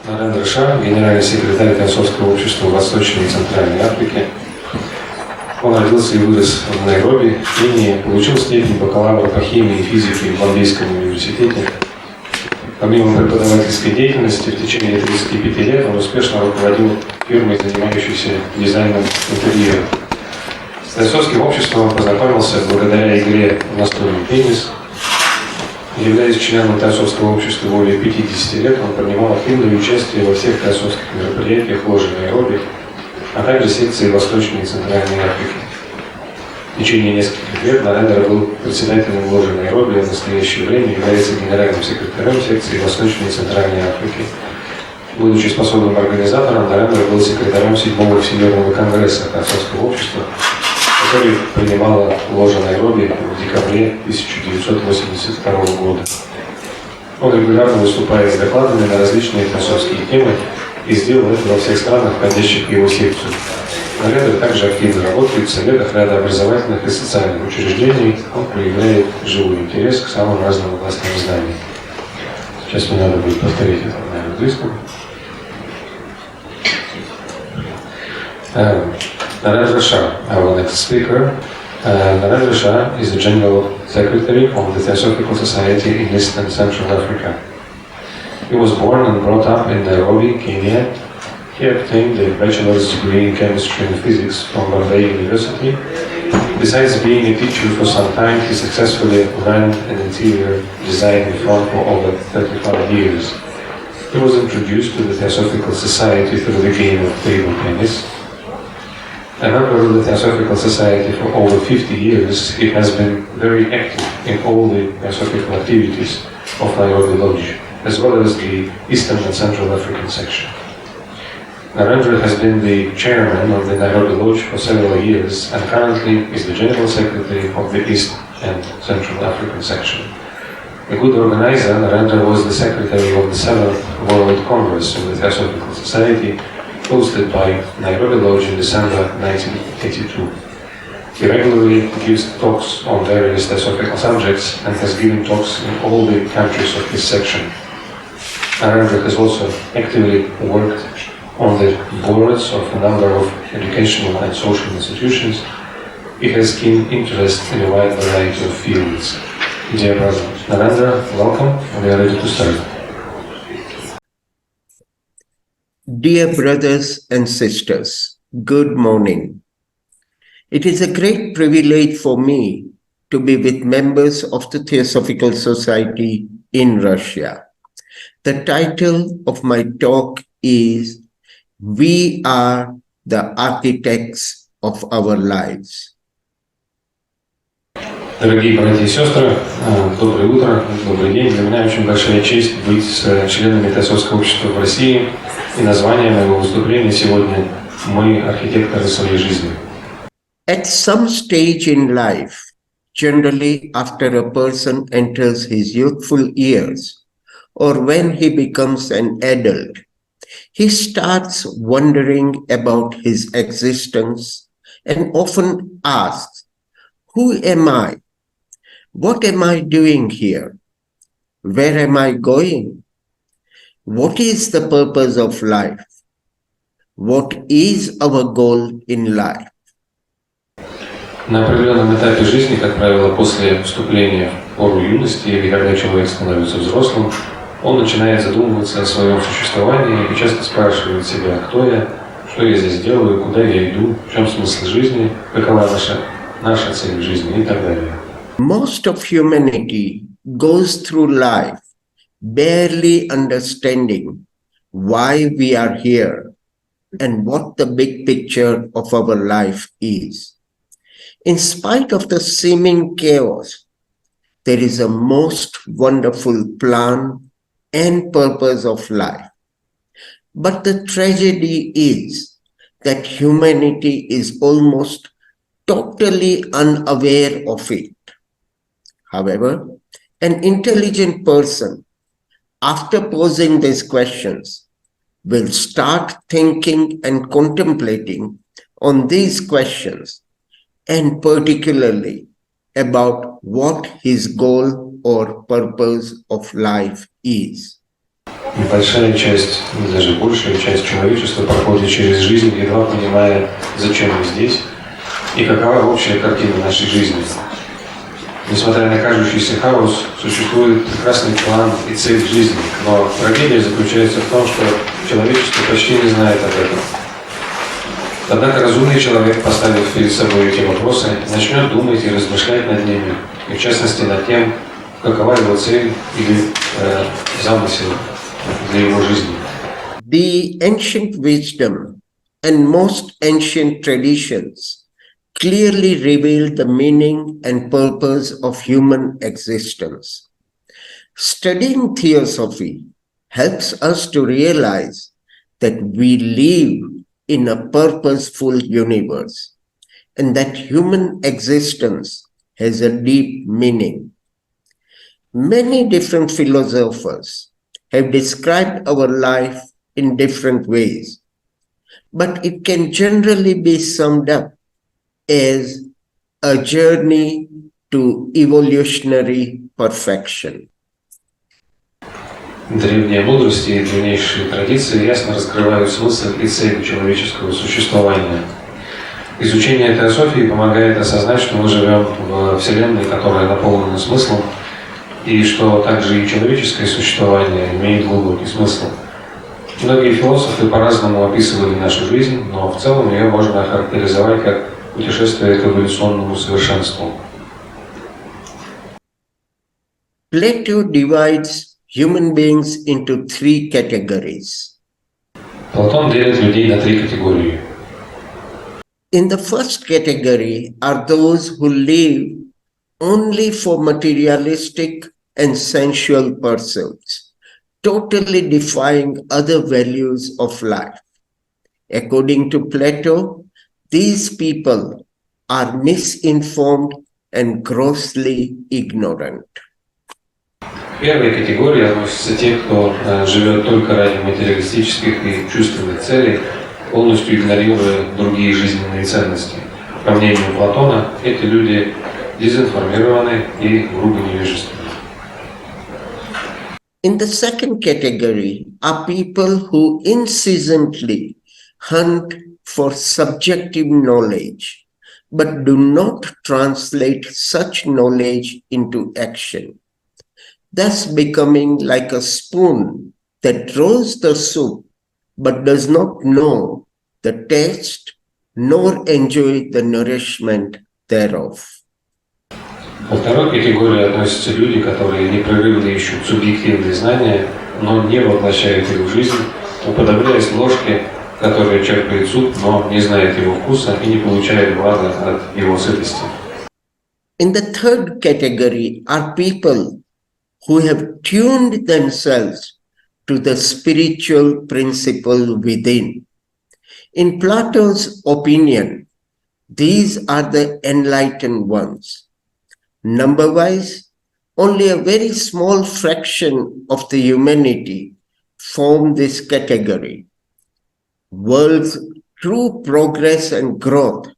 Нарендра Shah, генеральный секретарь Теософского общества Восточной и Центральной Африки. Он родился и вырос в Найроби, Кении, получил степень бакалавра по химии и физике в Бомбейском университете. Помимо преподавательской деятельности, в течение 35 лет он успешно руководил фирмой, занимающейся дизайном интерьера. С Теософским обществом он познакомился благодаря игре в настольный теннис. Являясь членом Теософского общества более 50 лет, он принимал активное участие во всех теософских мероприятиях ложи Найроби, а также секции Восточной и Центральной Африки. В течение нескольких лет Нарендра был председателем ложи Найроби, а в настоящее время является генеральным секретарем секции Восточной и Центральной Африки. Будучи способным организатором, Нарендра был секретарем 7-го Всемирного Конгресса Теософского общества, который принимала ложа Найроби в декабре 1982 года. Он регулярно выступает с докладами на различные теософские темы и сделал это во всех странах, входящих в его секцию. Нарендра также активно работает в советах ряда образовательных и социальных учреждений. Он проявляет живой интерес к самым разным областям знаний. Сейчас мне надо будет повторить это на английском. Narendra Shah, our next speaker. Narendra Shah is the General Secretary of the Theosophical Society in East and Central Africa. He was born and brought up in Nairobi, Kenya. He obtained a bachelor's degree in chemistry and physics from Bombay University. Besides being a teacher for some time, he successfully ran an interior design firm for over 35 years. He was introduced to the Theosophical Society through the game of table tennis. A member of the Theosophical Society for over 50 years, he has been very active in all the Theosophical activities of Nairobi Lodge, as well as the Eastern and Central African section. Narendra has been the chairman of the Nairobi Lodge for several years and currently is the General Secretary of the East and Central African section. A good organizer, Narendra was the secretary of the 7th World Congress of the Theosophical Society, hosted by Nairobi Lodge in December 1982. He regularly gives talks on various Theosophical subjects and has given talks in all the countries of his section. Narendra has also actively worked on the boards of a number of educational and social institutions. He has keen interest in a wide variety of fields. Dear brother Narendra, welcome. We are ready to start. Dear brothers and sisters, good morning. It is a great privilege for me to be with members of the Theosophical Society in Russia. The title of my talk is We Are the Architects of Our Lives. Дорогие братья и сестры, доброе утро, добрый день. Для меня очень большая честь быть с членами Теософского общества в России. И название моего выступления сегодня «Мы архитекторы своей жизни». At some stage in life, generally after a person enters his youthful years, or when he becomes an adult, he starts wondering about his existence and often asks, who am I? What am I doing here? Where am I going? What is the purpose of life? What is our goal in life? На определенном этапе жизни, как правило, после вступления в пору юности или когда человек становится взрослым, он начинает задумываться о своем существовании и часто спрашивает себя, кто я, что я здесь делаю, куда я иду, в чем смысл жизни, какова наша цель жизни и так далее. Most of humanity goes through life barely understanding why we are here and what the big picture of our life is. In spite of the seeming chaos, there is a most wonderful plan and purpose of life. But the tragedy is that humanity is almost totally unaware of it. However, an intelligent person, after posing these questions, will start thinking and contemplating on these questions, and particularly about what his goal or purpose of life is. Большая часть, даже большая часть человечества проходит через жизнь, едва понимая, зачем мы здесь и какова общая картина нашей жизни. Несмотря на кажущийся хаос, существует прекрасный план и цель жизни, но трагедия заключается в том, что человечество почти не знает об этом. Однако разумный человек, поставив перед собой эти вопросы, начнет думать и размышлять над ними, и в частности над тем, какова его цель или замысел для его жизни. The ancient wisdom and most ancient traditions clearly reveal the meaning and purpose of human existence. Studying Theosophy helps us to realize that we live in a purposeful universe and that human existence has a deep meaning. Many different philosophers have described our life in different ways, but it can generally be summed up as a journey to evolutionary perfection. Древние мудрости и древнейшие традиции ясно раскрывают смысл и цель человеческого существования. Изучение теософии помогает осознать, что мы живем в Вселенной, которая наполнена смыслом, и что также и человеческое существование имеет глубокий смысл. Многие философы по-разному описывали нашу жизнь, но в целом ее можно охарактеризовать как путешествие к эволюционному совершенству. Plato divides human beings into three categories. Платон делит людей на три категории. In the first category are those who live only for materialistic and sensual pursuits, totally defying other values of life. According to Plato, these people are misinformed and grossly ignorant. К первой категории относятся те, кто живет только ради материалистических и чувственных целей, полностью игнорируя другие жизненные ценности. По мнению Платона, эти люди дезинформированы и грубо невежественны. In the second category are people who incessantly hunt for subjective knowledge, but do not translate such knowledge into action, thus becoming like a spoon that draws the soup but does not know the taste nor enjoy the nourishment thereof. Ко второй категории относятся люди, которые непрерывно ищут субъективные знания, но не воплощают их в жизнь, уподобляясь ложке, которая черпает суп, но не знает его вкуса и не получает блага от его сытости. In the third category are people who have tuned themselves to the spiritual principle within. In Plato's opinion, these are the enlightened ones. Number-wise, only a very small fraction of the humanity form this category. World's true progress and growth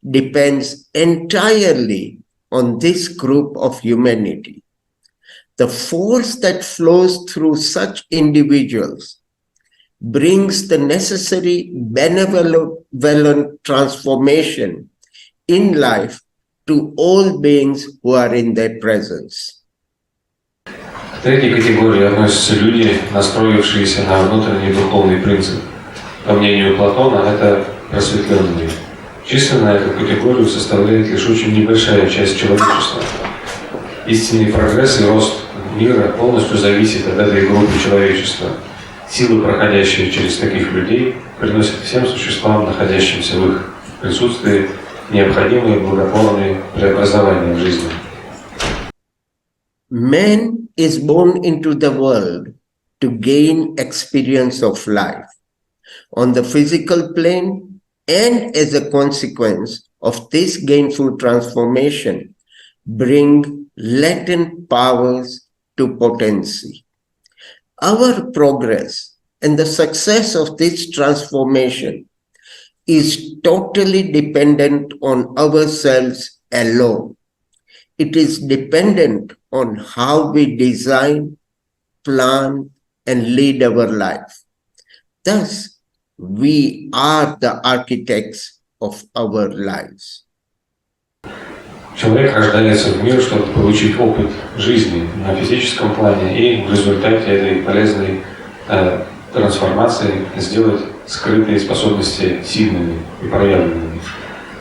depends entirely on this group of humanity. The force that flows through such individuals brings the necessary benevolent transformation in life to all beings who are in their presence. К третьей категории относятся люди, настроившиеся на внутренний духовный принцип. По мнению Платона, это просветленные. Численно эту категорию составляет лишь очень небольшая часть человечества. Истинный прогресс и рост мира полностью зависит от этой группы человечества. Силы, проходящие через таких людей, приносят всем существам, находящимся в их присутствии, необходимые благополучные преобразования в жизни. Man is born into the world to gain experience of life on the physical plane, and as a consequence of this gainful transformation, bring latent powers to potency. Our progress and the success of this transformation is totally dependent on ourselves alone. It is dependent on how we design, plan, and lead our life. Thus, we are the architects of our lives. Человек рождается в мир, чтобы получить опыт жизни на физическом плане и в результате этой полезной трансформации сделать скрытые способности сильными и проявленными.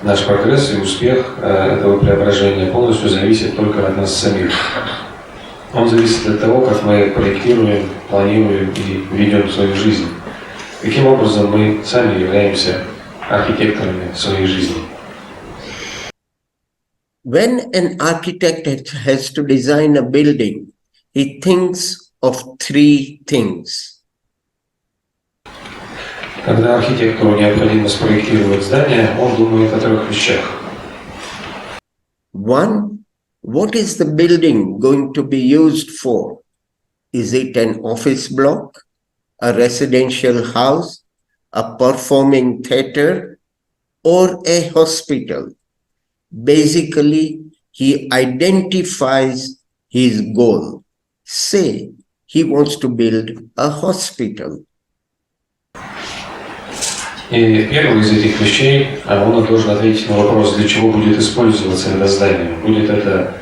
Наш прогресс и успех этого преображения полностью зависит только от нас самих. Он зависит от того, как мы проектируем, планируем и ведем свою жизнь. Каким образом мы сами являемся архитекторами своей жизни. When an architect has to design a building, he thinks of three things. Когда архитектору необходимо спроектировать здание, он думает о трех вещах. One, what is the building going to be used for? Is it an office block, a residential house, a performing theater, or a hospital? Basically, he identifies his goal. Say, he wants to build a hospital. И первый из этих вещей, он должен ответить на вопрос, для чего будет использоваться это здание. Будет это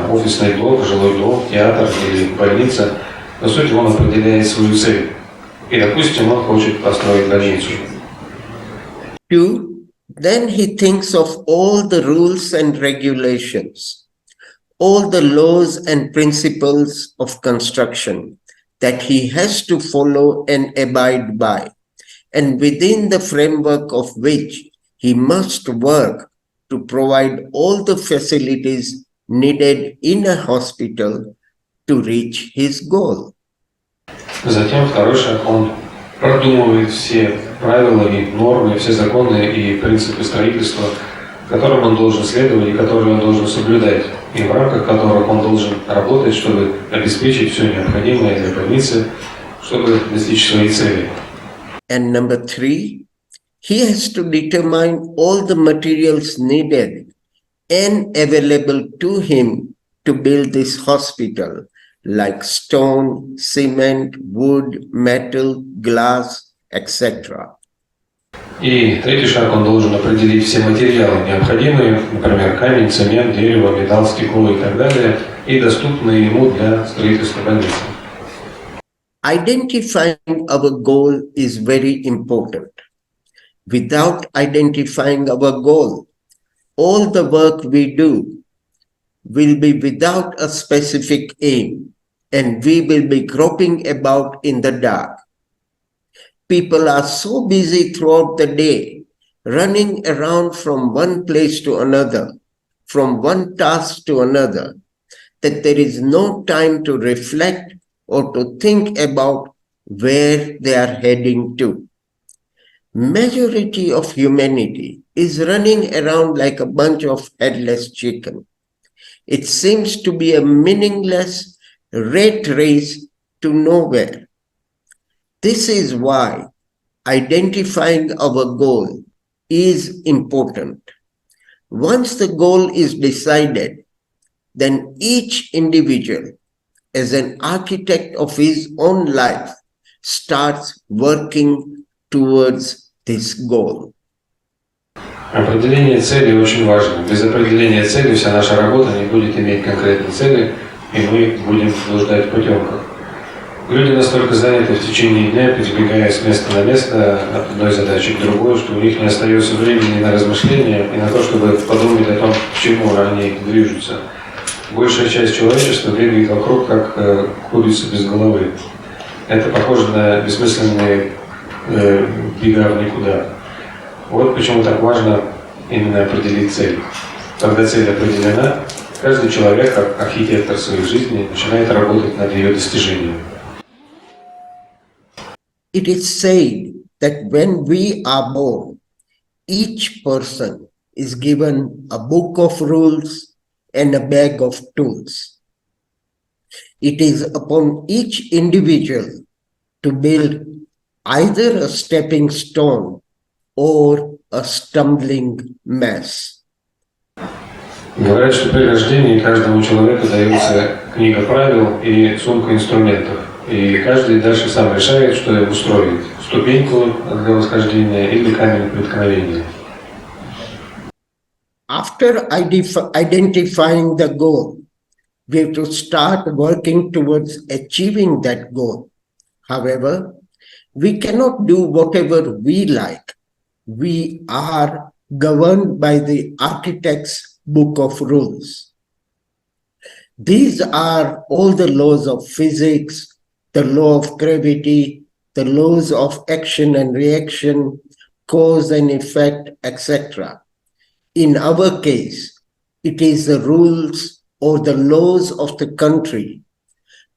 офисный блок, жилой дом, театр или больница. По сути, он определяет свою цель. И, допустим, он хочет построить больницу. Two, then he thinks of all the rules and regulations, all the laws and principles of construction that he has to follow and abide by, and within the framework of which he must work to provide all the facilities needed in a hospital to reach his goal. Затем второй шаг, он продумывает все правила и нормы, все законы и принципы строительства, которым он должен следовать и которые он должен соблюдать, и в рамках которых он должен работать, чтобы обеспечить все необходимое для больницы, чтобы достичь своей цели. And number three, he has to determine all the materials needed and available to him to build this hospital, like stone, cement, wood, metal, glass, etc. И третий шаг, он должен определить все материалы необходимые, например, камень, цемент, дерево, металл, стекло и так далее, и доступные ему для строительства больницы. Identifying our goal is very important. Without identifying our goal, all the work we do will be without a specific aim, and we will be groping about in the dark. People are so busy throughout the day, running around from one place to another, from one task to another, that there is no time to reflect or to think about where they are heading to. Majority of humanity is running around like a bunch of headless chicken. It seems to be a meaningless rat race to nowhere. This is why identifying our goal is important. Once the goal is decided, then each individual, as an architect of his own life, starts working towards this goal. Определение цели очень важно. Без определения цели вся наша работа не будет иметь конкретной цели, и мы будем блуждать в потемках. Люди настолько заняты в течение дня, перебегая с места на место, от одной задачи к другой, что у них не остается времени на размышления и на то, чтобы подумать о том, к чему они движутся. Большая часть человечества бегает вокруг, как курица без головы. Это похоже на бессмысленные бега в никуда. Вот почему так важно именно определить цель. Когда цель определена, каждый человек, как архитектор своей жизни, начинает работать над ее достижением. It is said that when we are born, each person is given a book of rules and a bag of tools. It is upon each individual to build either a stepping stone or a stumbling mess. Говорят, что при рождении каждому человеку дается книга правил и сумка инструментов. И каждый дальше сам решает, что ему строить: ступеньку для восхождения или камень преткновения. After identifying the goal, we have to start working towards achieving that goal. However, we cannot do whatever we like. We are governed by the architect's book of rules. These are all the laws of physics, the law of gravity, the laws of action and reaction, cause and effect, etc. In our case, it is the rules or the laws of the country,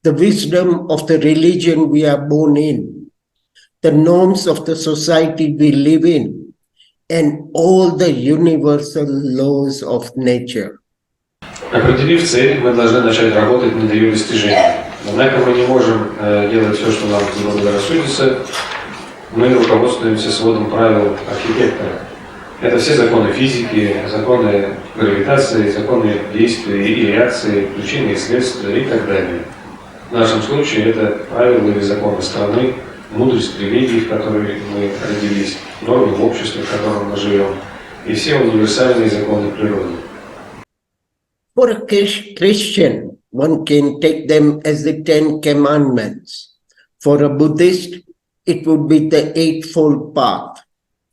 the wisdom of the religion we are born in, the norms of the society we live in, and all the universal laws of nature. Определив цель, мы должны начать работать над ее достижением. Однако мы не можем делать все, что нам заблагорассудится. Мы руководствуемся сводом правил архитектора. Это все законы физики, законы гравитации, законы действия и реакции, причины и следствия и так далее. В нашем случае это правила или законы страны, мудрость религии, в которой мы родились, нормы в обществе, в котором мы живем, и все универсальные законы природы. For a Christian, one can take them as the 10 commandments. For a Buddhist, it would be the Eightfold Path.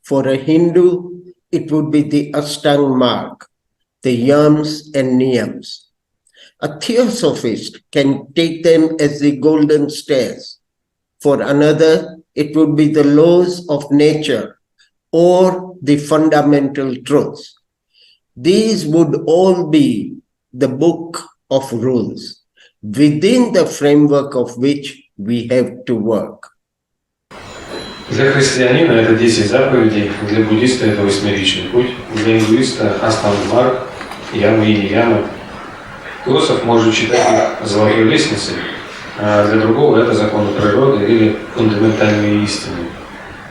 For a Hindu, it would be the Ashtanga Marg, the Yams and Niyams. A Theosophist can take them as the Golden Stairs. For another, it would be the laws of nature or the fundamental truths. These would all be the book of rules, within the framework of which we have to work. Для христианина это 10 заповедей, для буддиста это 8-ричный путь, для индуиста Аштанга Марг, ямы и ямы. Философ может читать их золотой лестницей, а для другого это законы природы или фундаментальные истины.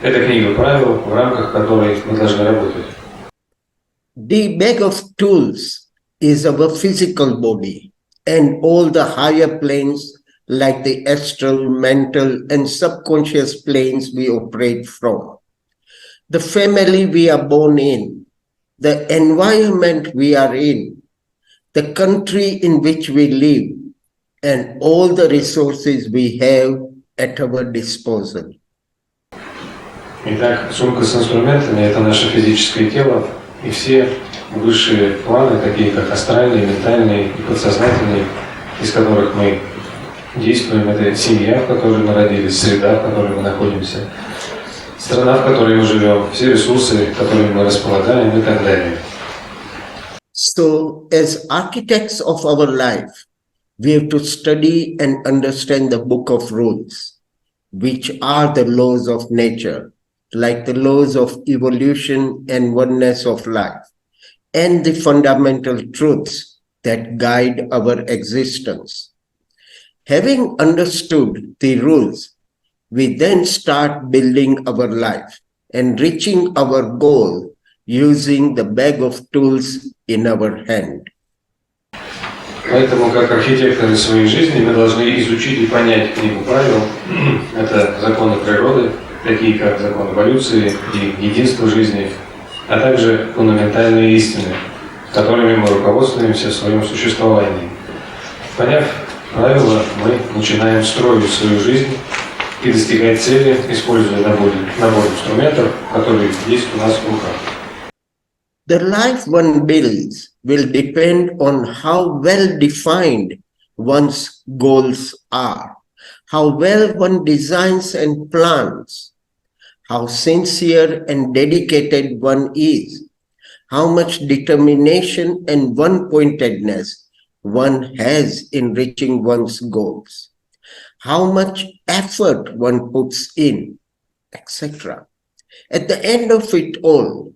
Это книга правил, в рамках которой мы должны работать. The bag of tools is our physical body and all the higher planes like the astral, mental, and subconscious planes we operate from. The family we are born in, the environment we are in, the country in which we live, and all the resources we have at our disposal. Итак, сумка с инструментами – это наше физическое тело, и все высшие планы, такие как астральные, ментальные и подсознательные, из которых мы действуем, это семья, в которой мы родились, среда, в которой мы находимся, страна, в которой мы живем, все ресурсы, которыми мы располагаем и так далее. So, as architects of our life, we have to study and understand the book of rules, which are the laws of nature, like the laws of evolution and oneness of life, and the fundamental truths that guide our existence. Having understood the rules, we then start building our life and reaching our goal using the bag of tools in our hand. Поэтому, как архитекторы своей жизни, мы должны изучить и понять книгу правил. Это законы природы, такие как закон эволюции и единство жизни, а также фундаментальные истины, которыми мы руководствуемся в своем существовании. Поняв правила, мы начинаем строить свою жизнь и достигать цели, используя набор инструментов, которые есть у нас в руках. The life one builds will depend on how well defined one's goals are, how well one designs and plans, how sincere and dedicated one is, how much determination and one-pointedness one has in reaching one's goals, how much effort one puts in, etc. At the end of it all,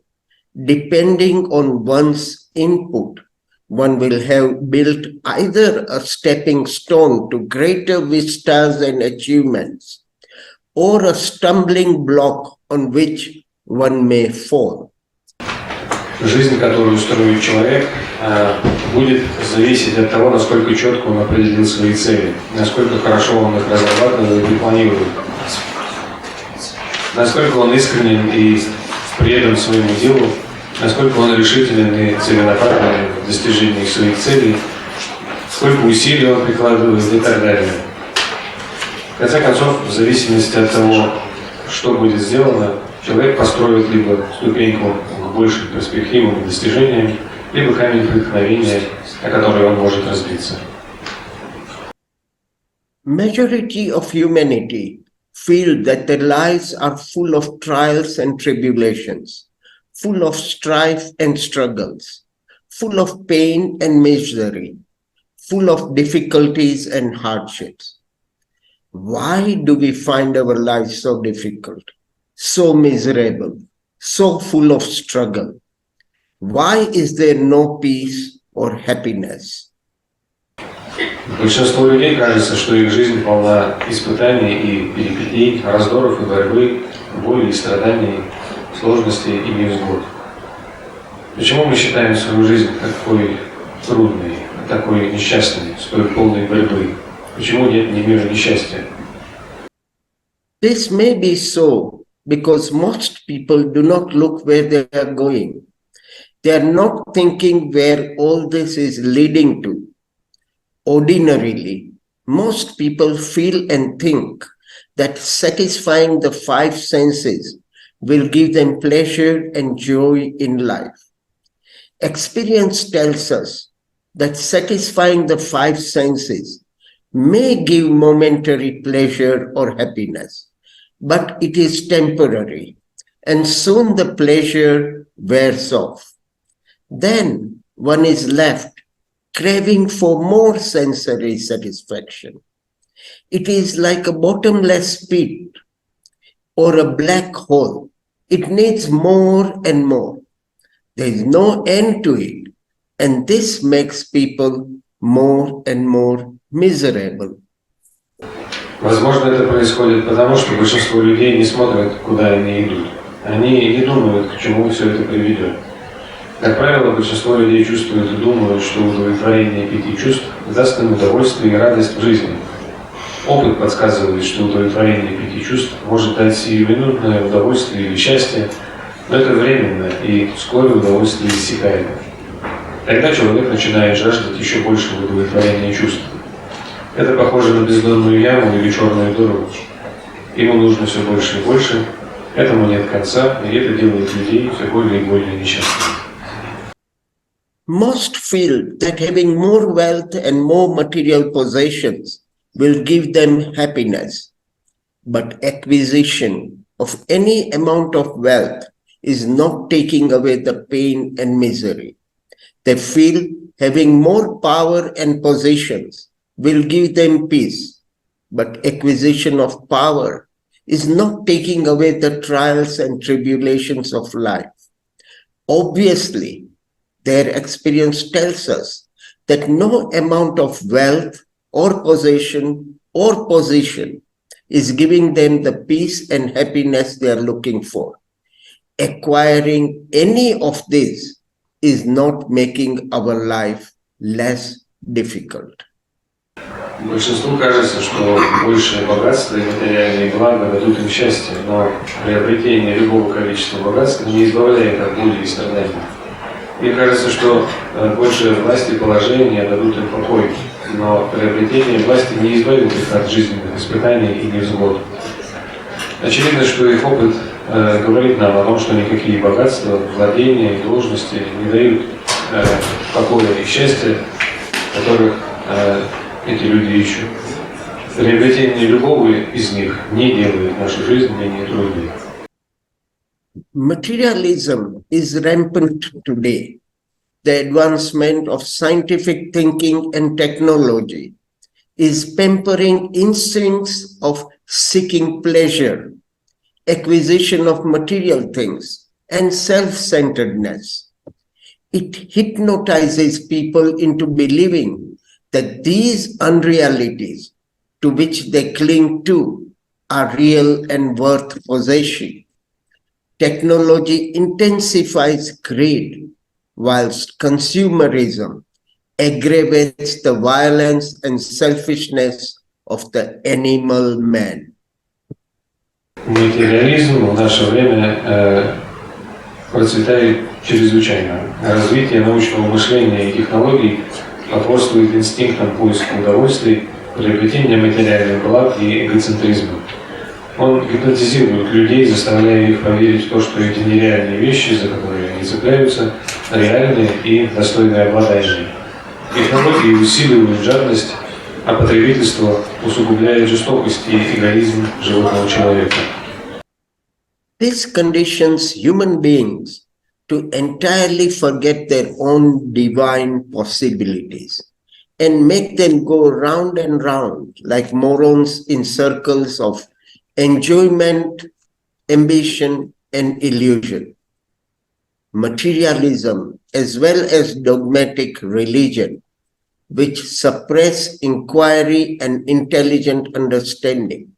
depending on one's input, one will have built either a stepping stone to greater vistas and achievements, or a stumbling block on which one may fall. Жизнь, которую строит человек, будет зависеть от того, насколько четко он определил свои цели, насколько хорошо он их разрабатывает и планирует, насколько он искренен и предан своему делу, насколько он решителен и целенаправлен в достижении своих целей, сколько усилий он прикладывает и так далее. В конце концов, в зависимости от того, что будет сделано, человек построит либо ступеньку к большим перспективам и достижениям, либо камень преткновения, о который он может разбиться. Majority of humanity feel that their lives are full of trials and tribulations, full of strife and struggles, full of pain and misery, full of difficulties and hardships. Why do we find our lives so difficult, so miserable, so full of struggle? Why is there no peace or happiness? Большинству людей кажется, что их жизнь полна испытаний и перипетий, раздоров и борьбы, боли и страданий, сложностей и невзгод. Почему мы считаем свою жизнь такой трудной, такой несчастной, столь полной борьбы? Почему нет ни мира, ни счастья? This may be so because most people do not look where they are going. They are not thinking where all this is leading to. Ordinarily, most people feel and think that satisfying the five senses will give them pleasure and joy in life. Experience tells us that satisfying the five senses may give momentary pleasure or happiness, but it is temporary, and soon the pleasure wears off. Then one is left craving for more sensory satisfaction. It is like a bottomless pit or a black hole. It needs more and more. There is no end to it, and this makes people more and more miserable. Возможно, это происходит потому, что большинство людей не смотрят, куда они идут. Они не думают, к чему все это приведет. Как правило, большинство людей чувствуют и думают, что удовлетворение пяти чувств даст им удовольствие и радость в жизни. Опыт подсказывает, что удовлетворение пяти чувств может дать сиюминутное удовольствие или счастье, но это временно, и вскоре удовольствие иссякает. Тогда человек начинает жаждать еще большего удовлетворения чувств. Это похоже на бездонную яму или черную дыру. Ему нужно все больше и больше, этому нет конца, и это делает людей все более и более несчастными. Most feel that having more wealth and more material possessions will give them happiness. But acquisition of any amount of wealth is not taking away the pain and misery. They feel having more power and possessions will give them peace. But acquisition of power is not taking away the trials and tribulations of life. Obviously, their experience tells us that no amount of wealth or possession or position is giving them the peace and happiness they are looking for. Acquiring any of this is not making our life less difficult. Большинству кажется, что большее богатство и материальные блага дадут им счастье, но приобретение любого количества богатства не избавляет от боли и страданий. Мне кажется, что большая власть и положение дадут им покой, но приобретение власти не избавит их от жизненных испытаний и невзгод. Очевидно, что их опыт говорит нам о том, что никакие богатства, владения и должности не дают покоя и счастья, которых эти люди ищут. Приобретение любого из них не делает нашу жизнь менее трудной. Materialism is rampant today. The advancement of scientific thinking and technology is pampering instincts of seeking pleasure, acquisition of material things, and self-centeredness. It hypnotizes people into believing that these unrealities to which they cling to are real and worth possession. Technology intensifies greed, whilst consumerism aggravates the violence and selfishness of the animal man. Материализм в наше время процветает чрезвычайно. Развитие научного мышления и технологий потворствует инстинктам поиска удовольствий, приобретения материальных благ и эгоцентризма. Он гипнотизирует людей, заставляя их поверить в то, что эти нереальные вещи, за которые они цепляются, реальные и достойные обладания. Технологии усиливают жадность, а потребительство усугубляет жестокость и эгоизм животного человека. This conditions human beings to entirely forget their own divine possibilities and make them go round and round like morons in circles of enjoyment, ambition, and illusion. Materialism, as well as dogmatic religion, which suppress inquiry and intelligent understanding,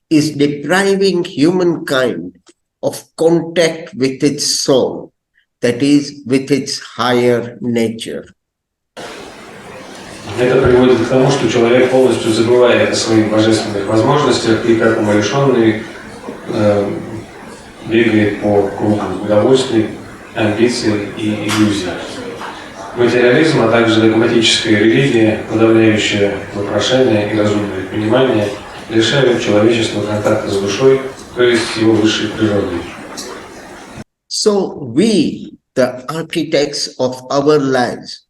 is depriving humankind of contact with its soul, that is, with its higher nature. Это приводит к тому, что человек полностью забывает о своих божественных возможностях и, как умалишенный, бегает по кругу удовольствий, амбиций и иллюзий. Материализм, а также догматическая религия, подавляющая вопрошение и разумное понимание, лишают человечества контакта с душой, то есть его высшей природой. So we, the architects of our lives,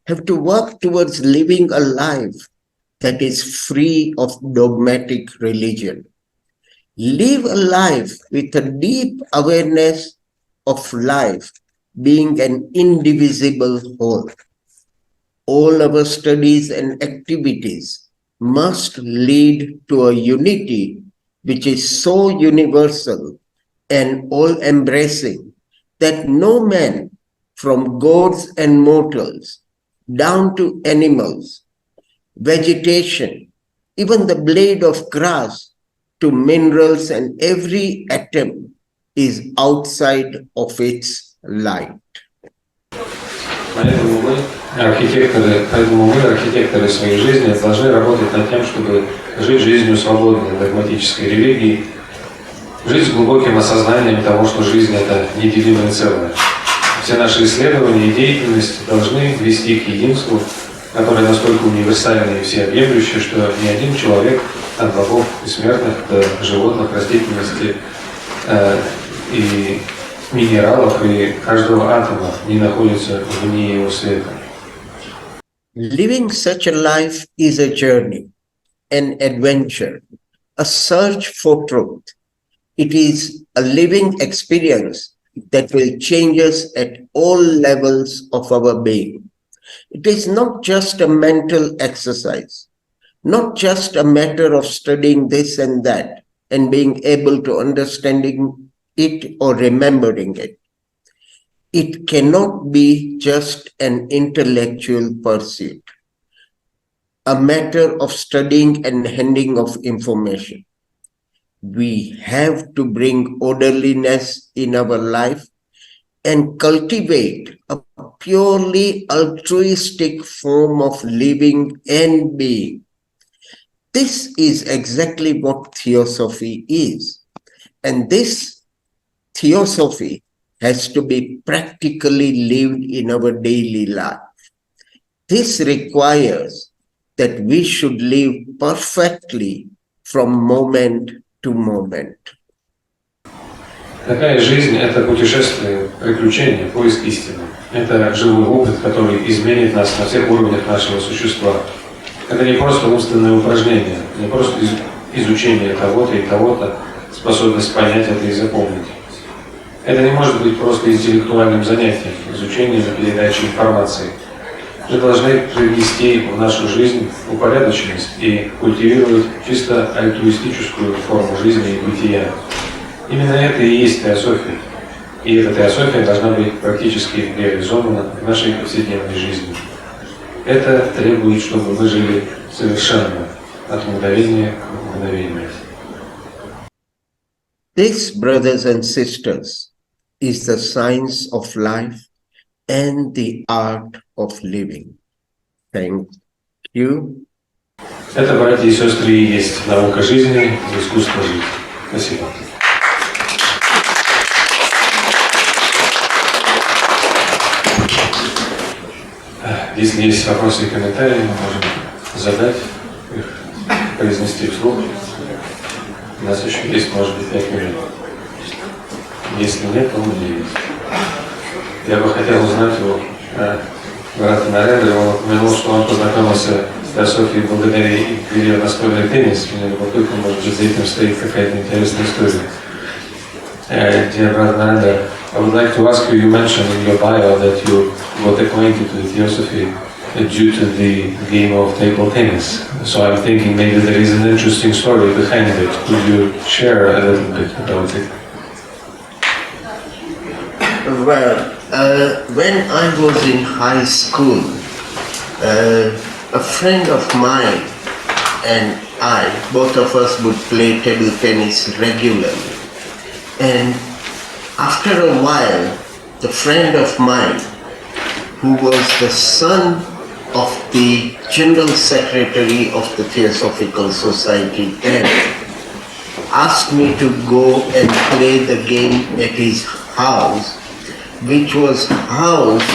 have to work towards living a life that is free of dogmatic religion. Live a life with a deep awareness of life being an indivisible whole. All our studies and activities must lead to a unity which is so universal and all-embracing that no man, from gods and mortals, down to animals, vegetation, even the blade of grass, to minerals and every atom is outside of its light. Поэтому мы, архитекторы своей жизни, должны работать над тем, чтобы жить жизнью свободной от догматической религии, жить с глубоким осознанием того, что жизнь – это неделимое целое. Все наши исследования и деятельность должны вести к единству, которое настолько универсальное и всеобъемлющее, что ни один человек, от богов и смертных до животных, растительности и минералов и каждого атома не находится вне его света. Living such a life is a journey, an adventure, a search for truth. It is a living experience that will change us at all levels of our being. It is not just a mental exercise, not just a matter of studying this and that and being able to understanding it or remembering it. It cannot be just an intellectual pursuit, a matter of studying and handing of information. We have to bring orderliness in our life and cultivate a purely altruistic form of living and being. This is exactly what Theosophy is. And this Theosophy has to be practically lived in our daily life. This requires that we should live perfectly from moment to moment. Такая жизнь – это путешествие, приключение, поиск истины. Это живой опыт, который изменит нас на всех уровнях нашего существа. Это не просто умственное упражнение, не просто изучение того-то и того-то, способность понять это и запомнить. Это не может быть просто интеллектуальным занятием, изучением и передачей информации. Мы должны привнести в нашу жизнь упорядоченность и культивировать чисто альтруистическую форму жизни и бытия. Именно это и есть теософия. И эта теософия должна быть практически реализована в нашей повседневной жизни. Это требует, чтобы мы жили совершенно, от мгновения к мгновению. This, brothers and sisters, is the science of life and the art of living. Thank you. Это, братья и сестры, и есть наука жизни, искусство жить. Спасибо. Если есть вопросы и комментарии, мы можем задать их, произнести вслух. У нас еще есть, может быть, 5 минут. Если нет, то у меня есть. Я бы хотел узнать у брата Нарендра, он упомянул, что он познакомился с Теософией благодаря игре в настольный теннис. Мне любопытно, может быть, за этим стоит какая-то интересная история. Dear brother Narendra, I would like to ask you, you mentioned in your bio that you got acquainted with Theosophy due to the game of table tennis. So I'm thinking maybe there is an interesting story behind it. Could you share a little bit about it? Well, when I was in high school, a friend of mine and I, both of us would play table tennis regularly. And after a while, the friend of mine, who was the son of the General Secretary of the Theosophical Society then, asked me to go and play the game at his house, which was housed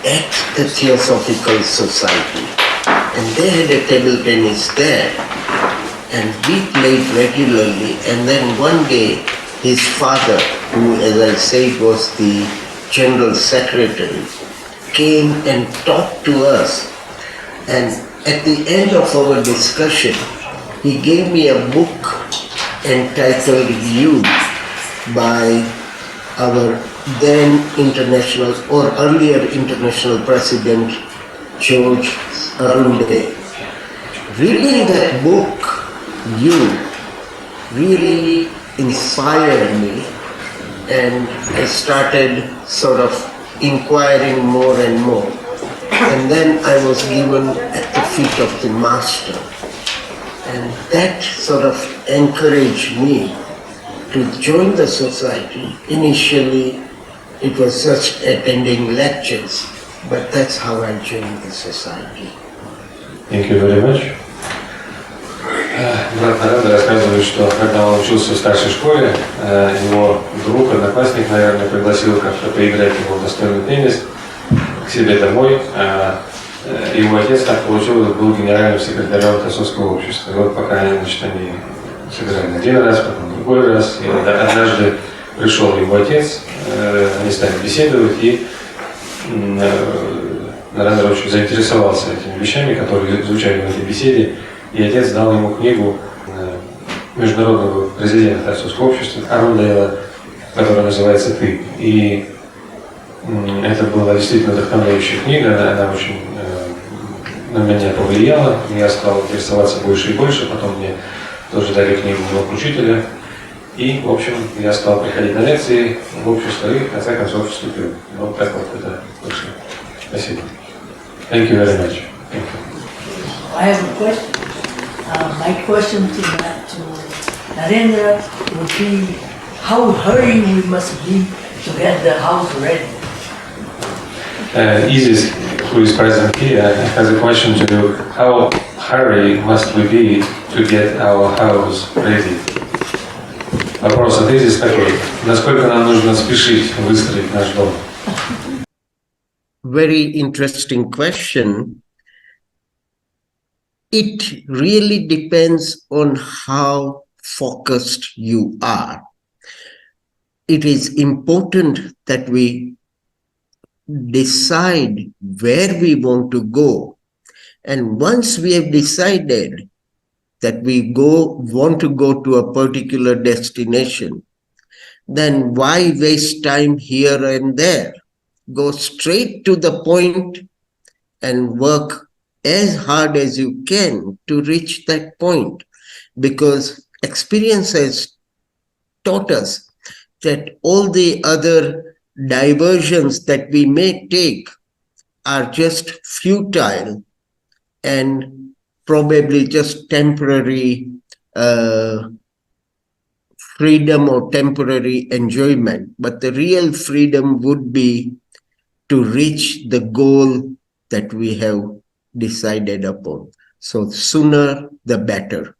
at the Theosophical Society. And they had a table tennis there. And we played regularly. And then one day, his father, who, as I said, was the General Secretary, came and talked to us. And at the end of our discussion, he gave me a book entitled Youth by our then international or earlier international president, George Arunde. Reading that book, Youth, really inspired me, and I started sort of inquiring more and more. And then I was given at the feet of the master. And that sort of encouraged me to join the society. Initially, it was just attending lectures, but that's how I joined the society. Thank you very much. Брат Нарендра рассказывает, что когда он учился в старшей школе, его друг, одноклассник, наверное, пригласил как-то поиграть ему в настольный теннис к себе домой. Его отец, так получилось, был генеральным секретарем Теософского общества. И вот пока они сыграли один раз, потом другой раз, и однажды пришел его отец, они стали беседовать, и Нарендра очень заинтересовался этими вещами, которые звучали в этой беседе. И отец дал ему книгу международного президента Теософского общества Арунда, которая называется «Ты». И это была действительно вдохновляющая книга, она очень на меня повлияла. Я стал интересоваться больше и больше, потом мне тоже дали книгу моего учителя. И, в общем, я стал приходить на лекции в общество и, в конце концов, вступил. Вот так вот это вышло. Спасибо. Thank you very much. Thank you. I have a question. My question to Narendra would be, how hurry we must be to get the house ready? Isis, who is present here, has a question to you. How hurry must we be to get our house ready? Вопрос от Изис такой. Насколько нам нужно спешить выстроить наш дом? Very interesting question. It really depends on how focused you are. It is important that we decide where we want to go. And once we have decided that we want to go to a particular destination, then why waste time here and there? Go straight to the point and work as hard as you can to reach that point, because experience has taught us that all the other diversions that we may take are just futile and probably just temporary freedom or temporary enjoyment. But the real freedom would be to reach the goal that we have decided upon. So sooner the better.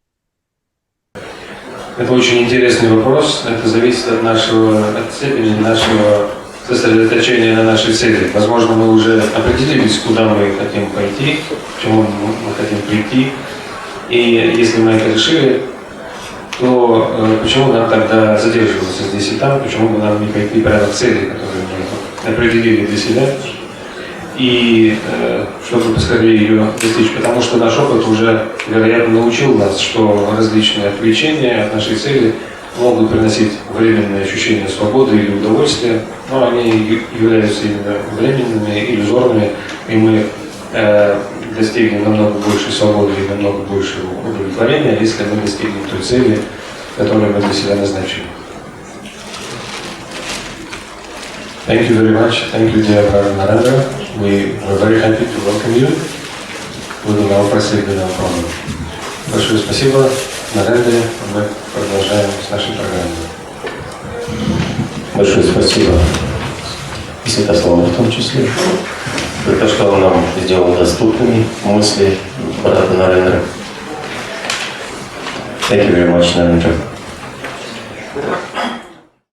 Это очень интересный вопрос. Это зависит от степени нашего сосредоточения на нашей цели. Возможно, мы уже определились, куда мы хотим пойти, к чему мы хотим прийти. И если мы это решили, то почему нам тогда задерживаться здесь и там, почему бы нам не пойти прямо к цели, которую мы определили для себя, и чтобы поскорее ее достичь, потому что наш опыт уже, вероятно, научил нас, что различные отвлечения от нашей цели могут приносить временное ощущение свободы или удовольствия, но они являются именно временными, иллюзорными, и мы достигнем намного большей свободы и намного большего удовлетворения, если мы достигнем той цели, которую мы для себя назначили. Thank you very much. Thank you, dear Narendra. We are very happy to welcome you. We will now proceed with our program. Большое спасибо, Нарендре. Мы продолжаем с нашей программой. Большое спасибо и Святославу в том числе, за то, что он нам сделал доступными мысли брата Нарендра. Thank you very much, Narendra.